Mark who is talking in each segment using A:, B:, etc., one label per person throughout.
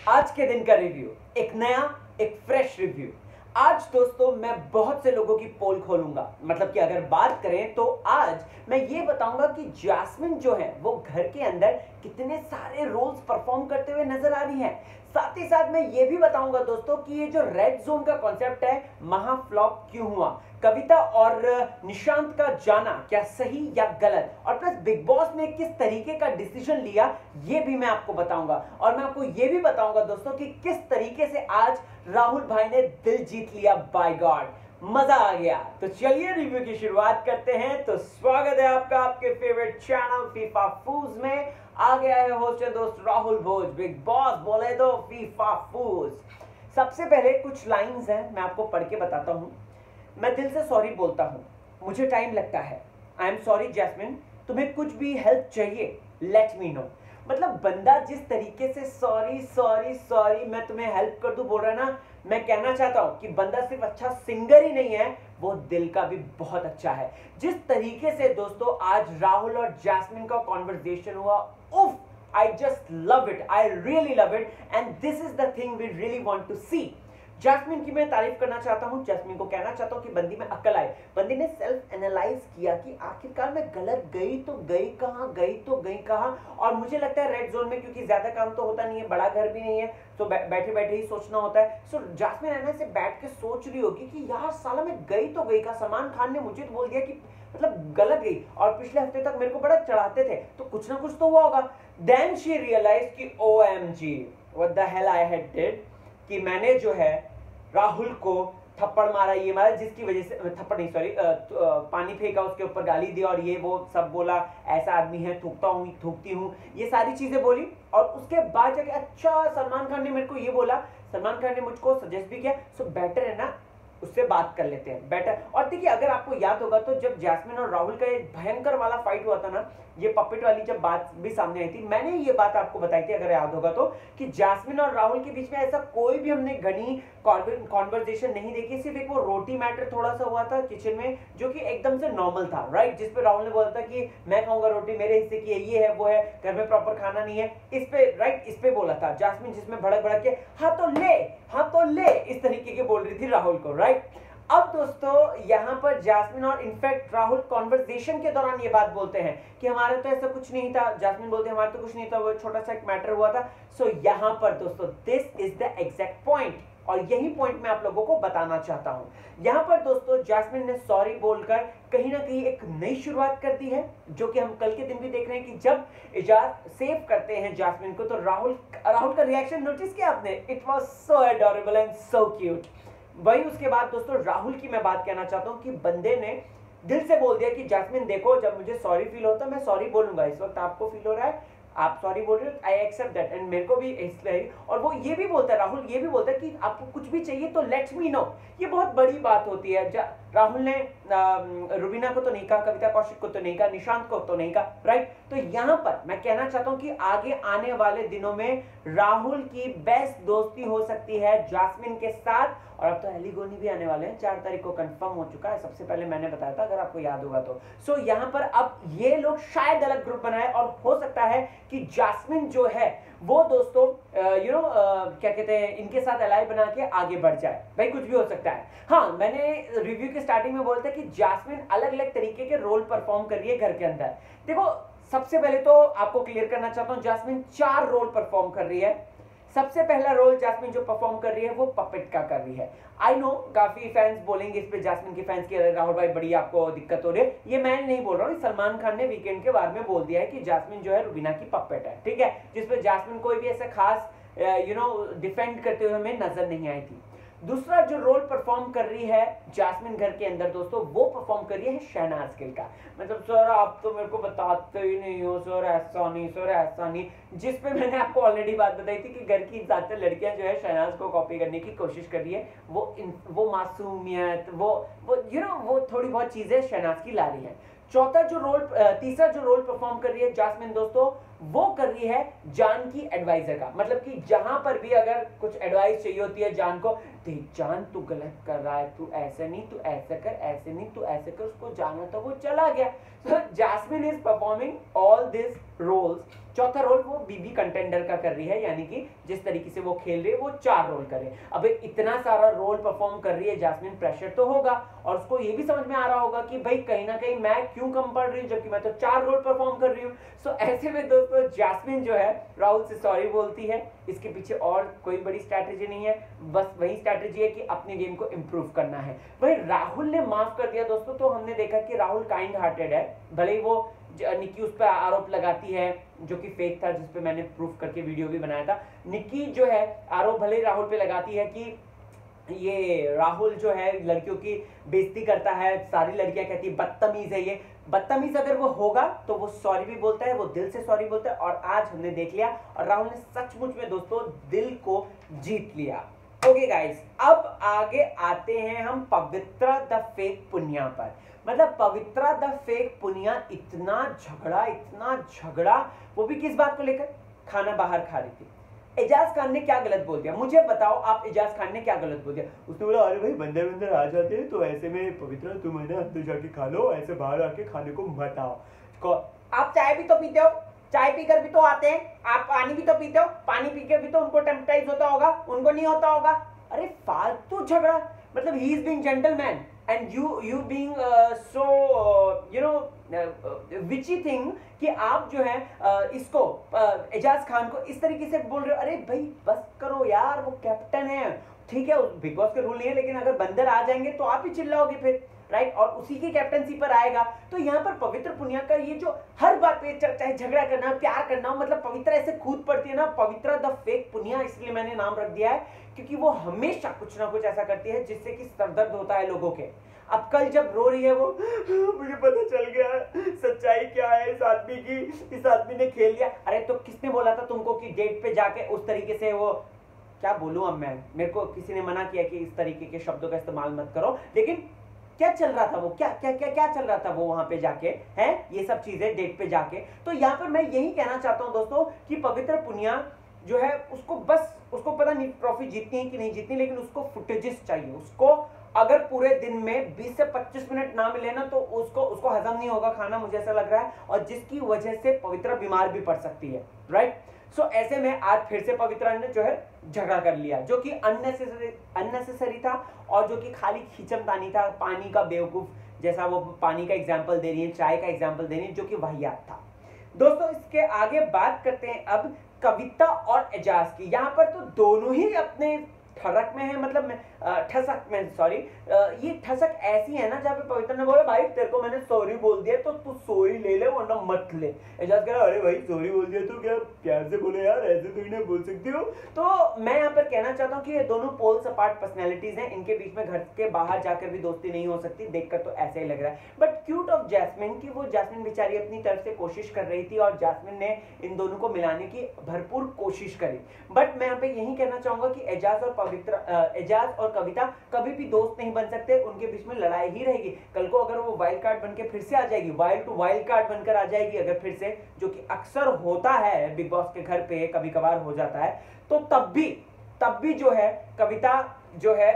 A: आज के दिन का रिव्यू, एक नया, एक फ्रेश रिव्यू। आज दोस्तों मैं बहुत से लोगों की पोल खोलूंगा, मतलब कि अगर बात करें तो आज मैं ये बताऊंगा कि जैस्मिन जो है वो घर के अंदर कितने सारे रोल्स परफॉर्म करते हुए नजर आ रही है। साथ ही साथ मैं ये भी बताऊंगा दोस्तों कि ये जो रेड जोन का कॉन्सेप्ट है महा फ्लॉप क्यों हुआ, कविता और निशांत का जाना क्या सही या गलत, और प्लस बिग बॉस ने किस तरीके का डिसीजन लिया ये भी मैं आपको बताऊंगा। और मैं आपको ये भी बताऊंगा दोस्तों कि किस तरीके से आज राहुल भाई ने दिल जीत लिया। बाय गॉड, मजा आ गया। तो चलिए रिव्यू की शुरुआत करते हैं। तो स्वागत है आपका आपके फेवरेट चैनल फीफा फूज में। आ गया है होस्ट दोस्त राहुल भोज, बिग बॉस बोले तो फीफा फूज। सबसे पहले कुछ लाइंस हैं, मैं आपको पढ़ के बताता हूं। मैं दिल से सॉरी बोलता हूं, मुझे टाइम लगता है। आई एम सॉरी जैस्मिन, तुम्हें कुछ भी हेल्प चाहिए लेट मी नो। मतलब बंदा जिस तरीके से सॉरी सॉरी सॉरी मैं तुम्हें हेल्प कर दूं बोल रहा है ना, मैं कहना चाहता हूं कि बंदा सिर्फ अच्छा सिंगर ही नहीं है, वो दिल का भी बहुत अच्छा है। जिस तरीके से दोस्तों आज राहुल और जैस्मिन का कॉन्वर्सेशन हुआ, उफ, I just love it. I really love it. And this is the thing we really want to see. Jasmine की मैं तारीफ करना चाहता हूं, जैस्मिन को कहना चाहता हूं कि बंदी में अकल आए। बंदी ने सेल्फ एनालाइज किया कि आखिरकार मैं गलत गई तो गई कहां, गई तो गई कहां। और मुझे लगता है रेड जोन में क्योंकि ज्यादा काम तो होता नहीं है, बड़ा घर भी नहीं है, तो बैठे बैठे ही सोचना होता है। सो जैस्मिन है ना से बैठ के सोच रही होगी कि यार साला मैं गई तो गई कहां। सलमान खान ने मुझे तो बोल दिया कि मतलब गलत गई, और पिछले हफ्ते तक मेरे को बड़ा चढ़ाते थे, तो कुछ ना कुछ तो हुआ होगा। देन शी रियलाइज कि OMG what the hell I had did, कि मैंने जो है राहुल को थप्पड़ मारा, ये मारा जिसकी वजह से, थप्पड़ नहीं सॉरी, पानी फेंका उसके ऊपर, गाली दी और ये वो सब बोला, ऐसा आदमी है, थूकता हूँ थूकती हूँ, ये सारी चीजें बोली। और उसके बाद जाके अच्छा सलमान खान ने मेरे को ये बोला, सलमान खान ने मुझको सजेस्ट भी किया, सो बेटर है ना उससे बात कर लेते हैं, बेटर। और देखिए अगर आपको याद होगा तो जब जैस्मिन और राहुल का एक भयंकर वाला फाइट हुआ था ना, ये पपेट वाली जब बात भी सामने आई थी, मैंने ये बात आपको बताई थी अगर याद होगा तो, कि जैस्मिन और राहुल के बीच में ऐसा कोई भी हमने घनी कॉन्वर्सेशन नहीं देखी। सिर्फ एक वो रोटी मैटर थोड़ा सा हुआ था किचन में, जो कि एकदम से नॉर्मल था, राइट, जिसपे राहुल ने बोला था कि मैं खाऊंगा रोटी, मेरे हिस्से की है, ये है वो है, घर में प्रॉपर खाना नहीं है, इस पे राइट, इस पे बोला था जैस्मिन, जिसमें भड़क भड़क के हाँ तो ले इस तरीके के बोल रही थी राहुल को, राइट। अब दोस्तों यहां पर जैस्मिन और इनफैक्ट राहुल कॉन्वर्सेशन के दौरान ये बात बोलते हैं कि हमारा तो ऐसा कुछ नहीं था। जैस्मिन बोलते हैं हमारा तो कुछ नहीं था, वो छोटा सा एक मैटर हुआ था। सो यहां पर दोस्तों this is the exact point, और यही पॉइंट मैं आप लोगों को बताना चाहता हूं। यहां पर दोस्तों जैस्मिन ने सॉरी बोलकर कहीं ना कहीं एक नई शुरुआत कर दी है, जो कि हम कल के दिन भी देख रहे हैं कि जब इजाज सेव करते हैं जैस्मिन को, तो राहुल का रिएक्शन नोटिस किया आपने, it was so adorable and so cute. वही उसके बाद दोस्तों राहुल की मैं बात कहना चाहता हूं कि बंदे ने दिल से बोल दिया कि जैस्मिन देखो, जब मुझे सॉरी फील होता है मैं सॉरी बोलूंगा, इस वक्त आपको फील हो रहा है, आप सॉरी बोल रहे हो, आई एक्सेप्ट दैट, एंड मेरे को भी इसलिए। और वो ये भी बोलता है, राहुल ये भी बोलता है कि आपको कुछ भी चाहिए तो लेट्स मी नो। ये बहुत बड़ी बात होती है। राहुल ने रुबीना को तो नहीं कहा, कविता कौशिक को तो नहीं कहा, निशांत को तो नहीं कहा, राइट। तो यहां पर मैं कहना चाहता हूं कि आगे आने वाले दिनों में राहुल की बेस्ट दोस्ती हो सकती है जैस्मिन के साथ। और अब तो एलिगोनी भी आने वाले हैं, 4 तारीख को कंफर्म हो चुका है, सबसे पहले मैंने बताया था अगर आपको याद होगा तो। सो यहां पर अब ये लोग शायद अलग ग्रुप बनाए, और हो सकता है कि जैस्मिन जो है वो दोस्तों क्या कहते हैं, इनके साथ अलाई बना के आगे बढ़ जाए। भाई कुछ भी हो सकता है। हाँ, मैंने रिव्यू के स्टार्टिंग में बोलता कि जैस्मिन अलग अलग तरीके के रोल परफॉर्म कर रही है घर के अंदर। देखो सबसे पहले तो आपको क्लियर करना चाहता हूं, जैस्मिन 4 रोल परफॉर्म कर रही है। सबसे पहला रोल जैस्मिन जो परफॉर्म कर रही है वो पपेट का कर रही है। आई नो काफी फैंस बोलेंगे इस पे, जैस्मिन के फैंस की, राहुल भाई बड़ी आपको दिक्कत हो रही है। ये मैं नहीं बोल रहा हूँ, सलमान खान ने वीकेंड के बारे में बोल दिया है कि जैस्मिन जो है रुबीना की पपेट है, ठीक है, जिसपे जैस्मिन कोई भी ऐसा खास डिफेंड करते हुए हमें नजर नहीं आई थी। दूसरा जो रोल परफॉर्म कर रही है जैस्मिन घर के अंदर दोस्तों, वो परफॉर्म कर रही है शहनाज गिल का। मतलब सर आप तो मेरे को बताते ही नहीं हो, सर ऐसा नहीं, सर ऐसा नहीं, जिस पे मैंने आपको ऑलरेडी बात बताई थी कि घर की ज्यादातर लड़कियां जो है शहनाज को कॉपी करने की कोशिश कर रही है। वो मासूमियत, वो थोड़ी बहुत चीजें शहनाज की ला रही है। तीसरा जो रोल परफॉर्म कर रही है जैस्मिन दोस्तों, वो कर रही है जान की एडवाइजर का। मतलब कि जहां पर भी अगर कुछ एडवाइस चाहिए होती है जान को, देख जान तू गलत कर रहा है, तू ऐसे नहीं, तू ऐसे कर, ऐसे नहीं, तू ऐसे कर, उसको जाना था वो चला गया। So Jasmine is performing all these roles चौथा रोल वो बीबी कंटेंडर का कर रही है, यानी कि जिस तरीके से वो खेल रही है वो 4 रोल करे। अब इतना सारा रोल परफॉर्म कर रही है जैस्मिन, प्रेशर तो होगा और उसको ये भी समझ में आ रहा होगा कि भाई कहीं ना कहीं मैं क्यों कम पड़ रही हूँ जबकि मैं तो 4 रोल परफॉर्म कर रही हूँ। सो ऐसे में दोस्तों जैस्मिन जो है राहुल से सॉरी बोलती है। इसके पीछे और कोई बड़ी स्ट्रैटेजी नहीं है, बस वही स्ट्रैटेजी है कि अपने गेम को इंप्रूव करना है। भाई राहुल ने माफ कर दिया दोस्तों, तो हमने देखा कि राहुल काइंड हार्टेड है। भले ही वो निक्की उस पर आरोप लगाती है जो कि फेक था, जिसपे मैंने प्रूफ करके वीडियो भी बनाया था। निक्की जो है आरोप भले ही राहुल पे लगाती है कि ये राहुल जो है लड़कियों की बेइज्जती करता है, सारी लड़कियां कहती है बदतमीज है ये। बदतमीज अगर वो होगा तो वो सॉरी भी बोलता है, वो दिल से सॉरी बोलता है, और आज हमने देख लिया और राहुल ने सचमुच में दोस्तों दिल को जीत लिया। ओके गाइस, अब आगे आते हैं हम पवित्रा द फेक पुनिया पर। मतलब पवित्रा द फेक पुनिया इतना झगड़ा, वो भी किस बात को लेकर, खाना बाहर खा रही थी। एजाज खान ने क्या गलत बोल दिया, मुझे बताओ आप, एजाज खान ने क्या गलत बोल दिया? उसने बोला अरे भाई बंदर बंदर आ जाते हैं तो ऐसे में पवित्रा तुम है ना अंदर जाके खा लो, ऐसे बाहर आके खाने को मत आओ। आप चाय भी तो पीते हो, चाय पीकर भी तो आते हैं, आप पानी भी तो पीते हो, पानी पी के भी तो उनको टेम्पटाइज होता होगा, उनको नहीं होता होगा। अरे फालतू झगड़ा, मतलब ही is being gentleman and you being so you know which thing कि आप जो है इसको एजाज खान को इस तरीके से बोल रहे हो। अरे भाई बस करो यार, वो कैप्टन है, ठीक है बिग बॉस के रूल नहीं है, लेकिन अगर बंदर आ जाएंगे तो आप ही चिल्लाओगे फिर, राइट? और उसी की कैप्टनसी पर आएगा। तो यहाँ पर पवित्र पुनिया का ये जो हर बात पे चाहे झगड़ा करना प्यार करना, मतलब पवित्रा ऐसे कूद पड़ती है ना, पवित्रा द फेक पुनिया इसलिए मैंने नाम रख दिया है क्योंकि वो हमेशा कुछ ना कुछ ऐसा करती है जिससे कि सरदर्द होता है लोगों के। अब कल जब रो रही है वो, मुझे पता चल गया सच्चाई क्या है इस आदमी की, इस आदमी ने खेल लिया। अरे तो किसने बोला था तुमको कि डेट पे जाके उस तरीके से वो, क्या बोलूं अब मैं, मेरे को किसी ने मना किया कि इस तरीके के शब्दों का इस्तेमाल मत करो, लेकिन क्या चल रहा था वो, क्या चल रहा था वो वहां पे जाके, है ये सब चीजें डेट पे जाके। तो यहाँ पर मैं यही कहना चाहता हूं दोस्तों कि पवित्र पुनिया जो है उसको पता नहीं ट्रॉफी जीतनी है कि नहीं जीतनी, लेकिन उसको फुटेजेस चाहिए। उसको अगर पूरे दिन में 20 से 25 मिनट ना मिले ना तो उसको हजम नहीं होगा खाना, मुझे ऐसा लग रहा है, और जिसकी वजह से पवित्रा बीमार भी पड़ सकती है, राइट? सो ऐसे में आज फिर से पवित्रा ने जो है झगड़ा कर लिया जो कि अननेसेसरी था और जो कि खाली खींचमतानी था, पानी का बेवकूफ जैसा वो पानी का एग्जाम्पल दे रही है, चाय का एग्जाम्पल दे रही है, जो कि वाहियात था। दोस्तों इसके आगे बात करते हैं अब कविता और एजाज की। यहाँ पर तो दोनों ही अपने ठरक में है, मतलब ठसक में, सॉरी, ये ठसक ऐसी है ना जहाँ पे पवित्र ने बोला भाई तेरे को मैंने सॉरी बोल दिया तो तू सॉरी ले ले वरना मत ले। एजाज कह रहा अरे भाई सॉरी बोल दिया तो क्या प्यार से बोले यार, ऐसे तो नहीं बोल सकती हो। तो मैं यहाँ पर कहना चाहता हूँ कि ये दोनों पोल्स अपार्ट पर्सनैलिटीज हैं, इनके बीच में घर के बाहर जाकर भी दोस्ती नहीं हो सकती, देखकर तो ऐसे ही लग रहा है। बट क्यूट ऑफ जैस्मिन की, वो जैस्मिन बेचारी अपनी तरफ से कोशिश कर रही थी और जैस्मिन ने इन दोनों को मिलाने की भरपूर कोशिश करी। बट मैं यहाँ पे यही कहना चाहूंगा कि एजाज और कविता कभी भी दोस्त नहीं बन सकते, उनके बीच में लड़ाई ही रहेगी। कल को अगर वो वाइल्ड कार्ड बनके फिर से आ जाएगी, वाइल्ड टू वाइल्ड कार्ड बनकर आ जाएगी अगर फिर से, जो कि अक्सर होता है बिग बॉस के घर पे, कभी कभार हो जाता है, तो तब भी जो है कविता जो है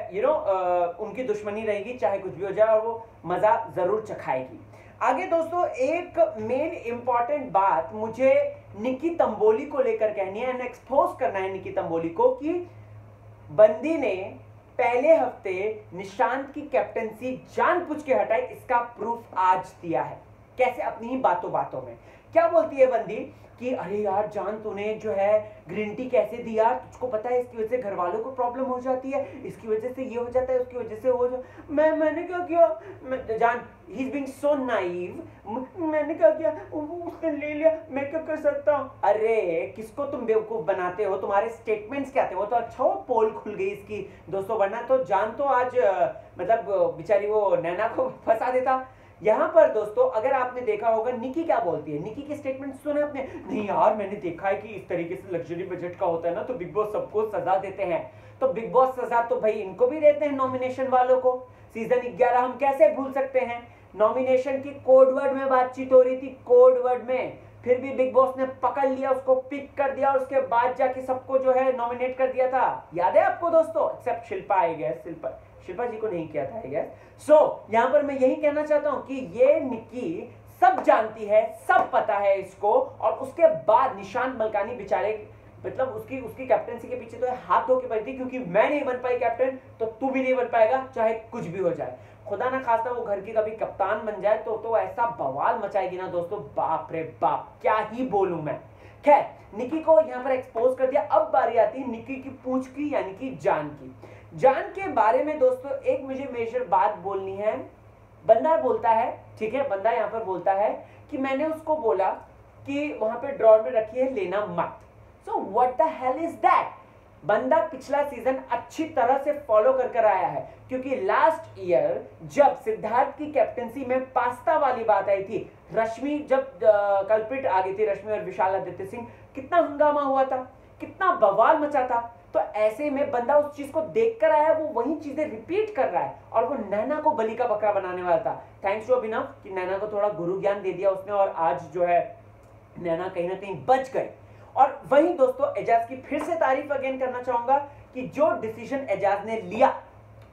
A: उनकी दुश्मनी रहेगी, चाहे कुछ भी हो जाए, और वो मजा जरूर चखाएगी। आगे दोस्तों एक मेन इंपॉर्टेंट बात मुझे निक्की तंबोली को लेकर कहनी है, एक्सपोज करना है निक्की तंबोली को कि बंदी ने पहले हफ्ते निशांत की कैप्टनसी जानबूझ के हटाई। इसका प्रूफ आज दिया है, कैसे, अपनी ही बातों में। क्या बोलती है बंदी कि अरे यार जान तूने जो है ग्रीन टी कैसे दी यार, तुझको पता है इसकी वजह से घर वालों को प्रॉब्लम हो जाती है, इसकी वजह से ये हो जाता है, उसकी वजह से वो जो मैंने क्या किया, जान ही इज बीइंग सो नाइव, मैंने क्या किया, उसने ले लिया, मैं क्या कर सकता हूँ। अरे किसको तुम बेवकूफ बनाते हो, तुम्हारे स्टेटमेंट्स क्या थे? वो तो अच्छा हो पोल खुल गई इसकी दोस्तों, वरना तो जान तो आज मतलब बेचारी वो नैना को फंसा देता। यहाँ पर दोस्तों अगर आपने देखा होगा निक्की क्या बोलती है, निक्की के स्टेटमेंट सुने आपने? नहीं यार मैंने देखा है कि इस तरीके से लग्जरी बजट का होता है ना तो बिग बॉस सबको सजा देते हैं, तो बिग बॉस सजा तो भाई इनको भी देते हैं नॉमिनेशन वालों को। सीजन 11 हम कैसे भूल सकते हैं, नॉमिनेशन की कोड वर्ड में बातचीत हो रही थी, कोड वर्ड में, फिर भी बिग बॉस ने पकड़ लिया, उसको पिक कर दिया और उसके बाद जाके सबको जो है नॉमिनेट कर दिया था। याद है आपको दोस्तों? एक्सेप्ट शिल्पा आई गया, शिल्पा जी को नहीं किया था आई गेस। सो यहाँ पर मैं यही कहना चाहता हूं कि ये निक्की सब जानती है, सब पता है इसको, और उसके बाद निशांत मलकानी बेचारे, मतलब उसकी कैप्टनसी के पीछे तो हाथ धो के बैठी थी, क्योंकि मैं नहीं बन पाई कैप्टन तो तू भी नहीं बन पाएगा, चाहे कुछ भी हो जाए। खुदा ना खास्ता वो घर की कभी कप्तान बन जाए तो ऐसा बवाल मचाएगी ना दोस्तों, बाप रे बाप, क्या ही बोलूं मैं। खैर, निकी को यहां पर एक्सपोज कर दिया। अब बारी आती है निकी की पूंछ की, यानी कि जान की। जान के बारे में दोस्तों एक मुझे मेजर बात बोलनी है। बंदा बोलता है, ठीक है, बंदा यहां पर बोलता है कि मैंने उसको बोला कि वहां पे ड्रॉर में रखी है, लेना मत। So what the hell is that? बंदा पिछला सीजन अच्छी तरह से फॉलो कर आया है, क्योंकि लास्ट ईयर जब सिद्धार्थ की कैप्टनसी में पास्ता वाली बात आई थी, रश्मि जब कल्प्रिट आ गई थी, रश्मि और विशाल आदित्य सिंह, कितना हंगामा हुआ था, कितना बवाल मचा था। तो ऐसे में बंदा उस चीज को देखकर आया, वो वही चीजें रिपीट कर रहा है, और वो नैना को बलि का बकरा बनाने वाला था। थैंक्स टू अभिनव कि नैना को थोड़ा गुरु ज्ञान दे दिया उसने, और आज जो है नैना कहीं ना कहीं बच गए। और वहीं दोस्तों एजाज की फिर से तारीफ अगेन करना चाहूंगा कि जो डिसीजन एजाज ने लिया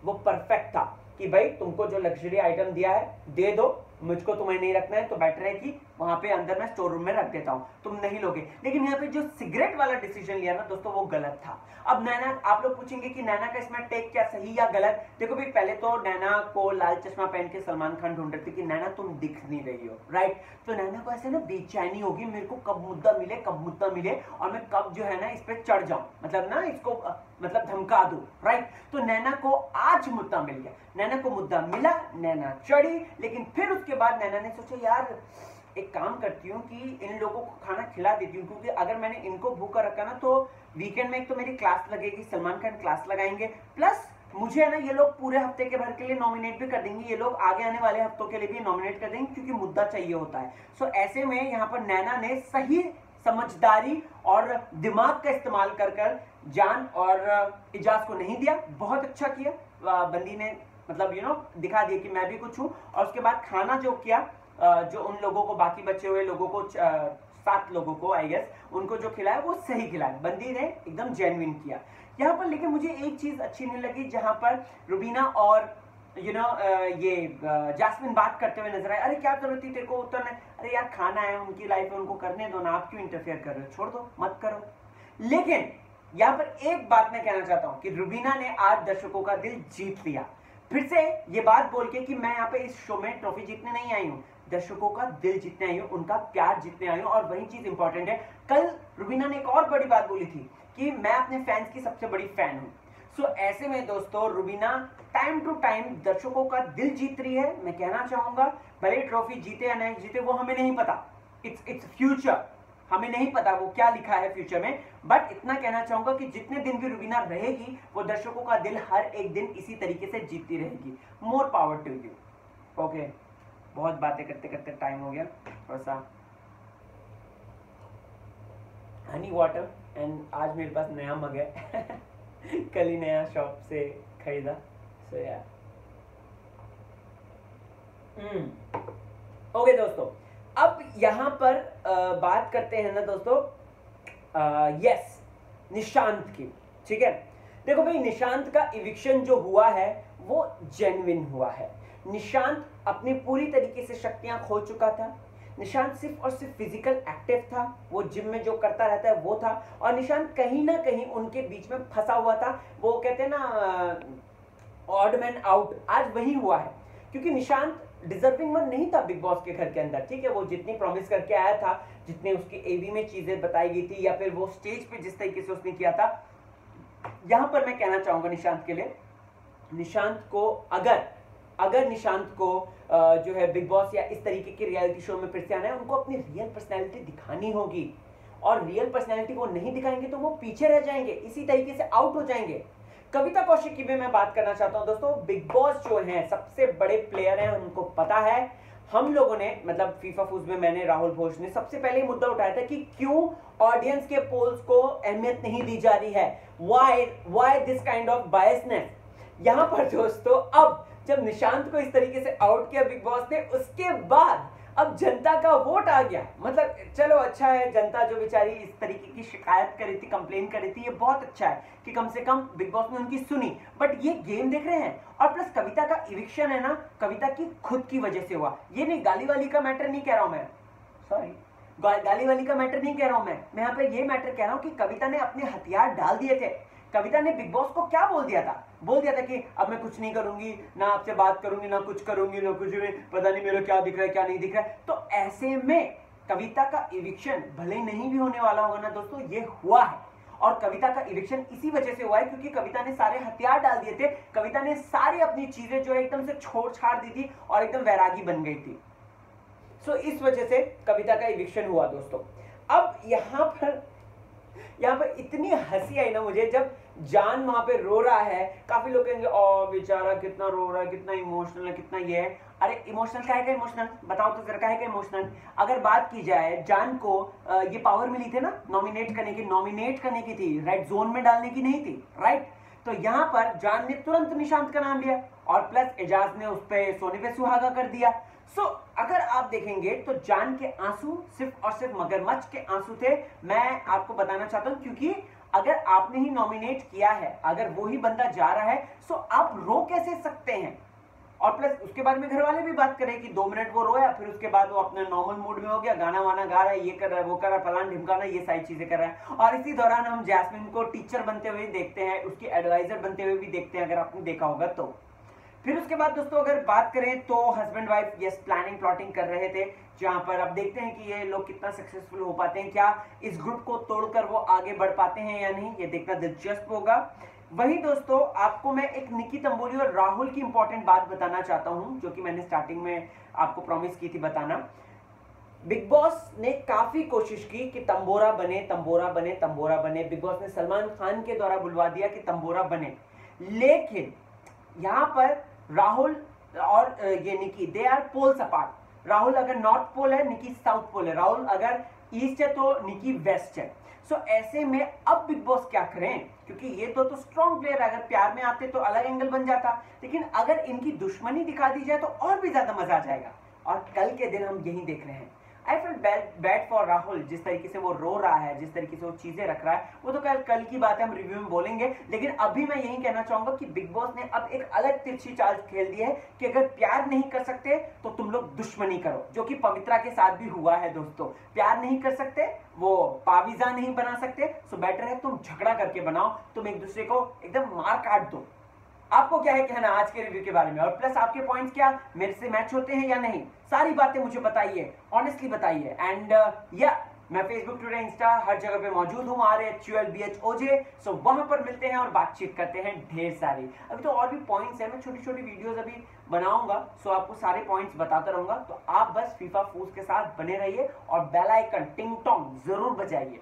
A: वो परफेक्ट था, कि भाई तुमको जो लग्जरी आइटम दिया है दे दो, मुझको तुम्हें नहीं रखना है तो बेटर है कि वहां पे अंदर मैं स्टोर रूम में रख देता हूं, तुम नहीं लोगे। लेकिन यहाँ पे जो सिगरेट वाला डिसीजन लिया ना दोस्तों, वो गलत था। अब नैना, आप लोग पूछेंगे कि नैना का इसमें टेक क्या सही या गलत। देखो भाई, पहले तो नैना को लाल चश्मा पहन के सलमान खान ढूंढ रहे थे कि नैना तुम दिख नहीं रही हो, राइट। तो नैना को ऐसे ना बेचैनी होगी, मेरे को कब मुद्दा मिले, कब मुद्दा मिले, और मैं कब जो है ना इस पे चढ़ जाऊं, मतलब ना इसको मतलब धमका दूं, राइट। तो नैना को आज मुद्दा मिल गया, नैना को मुद्दा मिला, नैना चढ़ी। लेकिन फिर उसके बाद नैना ने सोचा यार एक काम करती हूँ कि इन लोगों को खाना खिला देती हूँ, क्योंकि अगर मैंने इनको भूखा रखा ना तो वीकेंड में एक तो मेरी क्लास लगेगी, सलमान खान क्लास लगाएंगे, प्लस मुझे है ना ये लोग पूरे हफ्ते के भर के लिए नॉमिनेट भी कर देंगे, ये लोग आगे आने वाले हफ्तों के लिए भी नॉमिनेट कर देंगे, क्योंकि मुद्दा चाहिए होता है। सो ऐसे में यहाँ पर नैना ने सही समझदारी और दिमाग का इस्तेमाल कर जान और इजाज को नहीं दिया, बहुत अच्छा किया बंदी ने, मतलब दिखा दिया कि मैं भी कुछ हूँ। और उसके बाद खाना जो किया, जो उन लोगों को, बाकी बचे हुए लोगों को, 7 लोगों को आई गेस, उनको जो खिलाया वो सही खिलाया, बंदी ने एकदम जेन्युइन किया यहाँ पर। लेकिन मुझे एक चीज अच्छी नहीं लगी, जहां पर रुबीना और ये जैस्मिन बात करते हुए नजर आए, अरे क्या जरूरत थी तेरे को उतरना, अरे यार खाना है, उनकी लाइफ है, उनको करने दो ना, आप क्यों इंटरफेयर कर रहे हो, छोड़ दो, मत करो। लेकिन यहाँ पर एक बात मैं कहना चाहता हूं कि रुबीना ने आज दर्शकों का दिल जीत लिया, फिर से ये बात बोल के कि मैं यहाँ पे इस शो में ट्रॉफी जीतने नहीं आई हूँ, दर्शकों का दिल जीतने आई हूँ, उनका प्यार जीतने आई हूँ, और वही चीज इंपॉर्टेंट है। कल रुबीना ने एक और बड़ी बात बोली थी कि मैं अपने फैंस की सबसे बड़ी फैन हूँ। सो ऐसे में दोस्तों रुबीना टाइम टू टाइम दर्शकों का दिल जीत रही है। मैं कहना चाहूंगा भले ट्रॉफी जीते या नहीं जीते वो हमें नहीं पता, इट्स फ्यूचर, हमें नहीं पता वो क्या लिखा है फ्यूचर में, बट इतना कहना चाहूंगा कि जितने दिन भी रुबीना रहेगी वो दर्शकों का दिल हर एक दिन इसी तरीके से जीतती रहेगी। More power to you. Okay, बहुत बातें करते करते टाइम हो गया, थोड़ा सा हनी वाटर, एंड आज मेरे पास नया मग है कल ही नया शॉप से खरीदा। सो यार ओके दोस्तों, अब यहां पर बात करते हैं ना दोस्तों यस निशांत की, ठीक है। देखो भाई, निशांत का इविक्शन जो हुआ है वो जेन्युइन हुआ है। निशांत अपनी पूरी तरीके से शक्तियां खो चुका था। निशांत सिर्फ और सिर्फ फिजिकल एक्टिव था, वो जिम में जो करता रहता है वो था, और निशांत कहीं ना कहीं उनके बीच में फंसा हुआ था। वो कहते हैं ना ऑड मैन आउट, आज वही हुआ है, क्योंकि निशांत डिजर्विंग वन नहीं था बिग बॉस के घर के अंदर, ठीक है। वो जितनी प्रॉमिस करके आया था, जितने उसकी एवी में चीजें बताई गई थी, या फिर वो स्टेज पे जिस तरीके से उसने किया था, यहां पर मैं कहना चाहूंगा निशांत के लिए, निशांत को अगर निशांत को जो है बिग बॉस या इस तरीके के रियलिटी शो में फिर से आना है, उनको अपनी रियल पर्सनैलिटी दिखानी होगी, और रियल पर्सनैलिटी वो नहीं दिखाएंगे तो वो पीछे रह जाएंगे, इसी तरीके से आउट हो जाएंगे। कविता कौशिक की भी मैं बात करना चाहता हूं दोस्तों। बिग बॉस जो है सबसे बड़े प्लेयर हैं, हमको पता है। हम लोगों ने, मतलब फीफा फूज में मैंने, राहुल घोष ने सबसे पहले मुद्दा उठाया था कि क्यों ऑडियंस के पोल्स को अहमियत नहीं दी जा रही है, why this kind of biasness. यहां पर दोस्तों अब जब निशांत को इस तरीके से आउट किया बिग बॉस ने, उसके बाद अब जनता का वोट आ गया, मतलब चलो अच्छा है, जनता जो बेचारी इस तरीके की शिकायत करी थी, कंप्लेन करी थी, ये बहुत अच्छा है कि कम से कम बिग बॉस ने उनकी सुनी। बट ये गेम देख रहे हैं, और प्लस कविता का इविक्शन है ना, कविता की खुद की वजह से हुआ। ये नहीं, गाली वाली का मैटर नहीं कह रहा हूं मैं, सॉरी, गाली वाली का मैटर नहीं कह रहा हूं मैं यहाँ पे ये मैटर कह रहा हूं कि कविता ने अपने हथियार डाल दिए थे। कविता ने बिग बॉस को क्या बोल दिया था? बोल दिया था कि अब मैं कुछ नहीं करूंगी, ना आपसे बात करूंगी, ना कुछ करूंगी, ना कुछ भी, पता नहीं मेरा क्या दिख रहा है क्या नहीं दिख रहा है। तो ऐसे में कविता का इविक्शन भले नहीं भी होने वाला होगा ना दोस्तों, ये हुआ है। और कविता का इविक्शन इसी वजह से हुआ है क्योंकि कविता ने सारे हथियार डाल दिए थे। कविता ने सारी अपनी चीजें जो है एकदम से छोड़ छाड़ दी थी और एकदम वैरागी बन गई थी। सो इस वजह से कविता का इविक्शन हुआ दोस्तों। अब यहां पर इतनी हंसी आई ना मुझे, जब जान वहां पे रो रहा है। काफी लोग कहेंगे ओ बेचारा कितना रो रहा है, कितना इमोशनल है, कितना ये है। अरे इमोशनल क्या है, इमोशनल बताओ तो जरा, है क्या इमोशनल? अगर बात की जाए, जान को ये पावर मिली थी ना नॉमिनेट करने की थी, रेड जोन में डालने की नहीं थी, राइट? तो यहां पर जान ने तुरंत निशांत का नाम लिया और प्लस एजाज ने उस पर सोने पे सुहागा कर दिया। सो अगर आप देखेंगे तो जान के आंसू सिर्फ और सिर्फ मगरमच्छ के आंसू थे। मैं आपको बताना चाहता हूं क्योंकि अगर आपने ही नॉमिनेट किया है, अगर वो ही बंदा जा रहा है, सो आप रो कैसे सकते हैं? और प्लस उसके बाद में घर वाले भी बात करें कि 2 मिनट वो रोया, फिर उसके बाद वो अपने नॉर्मल मूड में हो गया, गाना वाना गा रहा है, ये कर रहा है, वो कर रहा है, फलान ढिमकाना, ये सारी चीजें कर रहा है। और इसी दौरान हम जैस्मिन को टीचर बनते हुए देखते हैं, उसकी एडवाइजर बनते हुए भी देखते हैं, अगर आपने देखा होगा तो। फिर उसके बाद दोस्तों अगर बात करें तो husband wife yes planning plotting कर रहे थे, जहां पर अब देखते हैं कि ये लोग कितना सक्सेसफुल हो पाते हैं, क्या इस ग्रुप को तोड़कर वो आगे बढ़ पाते हैं या नहीं, ये देखना दिलचस्प होगा। वही दोस्तों आपको मैं एक निकी तंबोली और राहुल की इंपॉर्टेंट बात बताना चाहता हूं, जो कि मैंने स्टार्टिंग में आपको प्रॉमिस की थी बताना। बिग बॉस ने काफी कोशिश की कि तंबोरा बने, तंबोरा बने, तंबोरा बने। बिग बॉस ने सलमान खान के द्वारा बुलवा दिया कि तंबोरा बने, लेकिन यहां पर राहुल और ये Nikki they are poles apart. Rahul अगर नॉर्थ पोल है, निकी साउथ पोल है। राहुल अगर ईस्ट है तो निकी वेस्ट है। सो ऐसे में अब बिग बॉस क्या करें, क्योंकि ये तो स्ट्रॉन्ग प्लेयर है, अगर प्यार में आते तो अलग एंगल बन जाता, लेकिन अगर इनकी दुश्मनी दिखा दी जाए तो और भी ज्यादा मजा आ जाएगा। और कल के दिन हम यही देख रहे हैं। I feel bad for Rahul, जिस तरीके से वो रो रहा है, जिस तरीके से वो चीजें रख रहा है, वो तो कल की बात है, हम रिव्यू में बोलेंगे। लेकिन अभी मैं यही कहना चाहूंगा कि बिग बॉस ने अब एक अलग तिरछी चाल खेल दी है कि अगर प्यार नहीं कर सकते तो तुम लोग दुश्मनी करो, जो कि पवित्रा के साथ भी हुआ है दोस्तों। प्यार नहीं कर सकते, वो पाविजा नहीं बना सकते, सो बेटर है तुम झगड़ा करके बनाओ, तुम एक दूसरे को एकदम मार काट दो। आपको क्या है कहना आज के रिव्यू के बारे में, और प्लस आपके पॉइंट्स क्या मेरे से मैच होते हैं या नहीं, सारी बातें मुझे बताइए, ऑनेस्टली बताइए। एंड या मैं फेसबुक, ट्विटर, इंस्टा हर जगह पे मौजूद हूँ, RHULBHOJ। सो वहां पर मिलते हैं और बातचीत करते हैं ढेर सारी। अभी तो और भी पॉइंट्स है, मैं छोटी छोटी वीडियोस अभी बनाऊंगा, सो आपको सारे पॉइंट्स बताता रहूंगा। तो आप बस फीफा फूज के साथ बने रहिए और बेल आइकन टिंग टोंग जरूर बजाइए।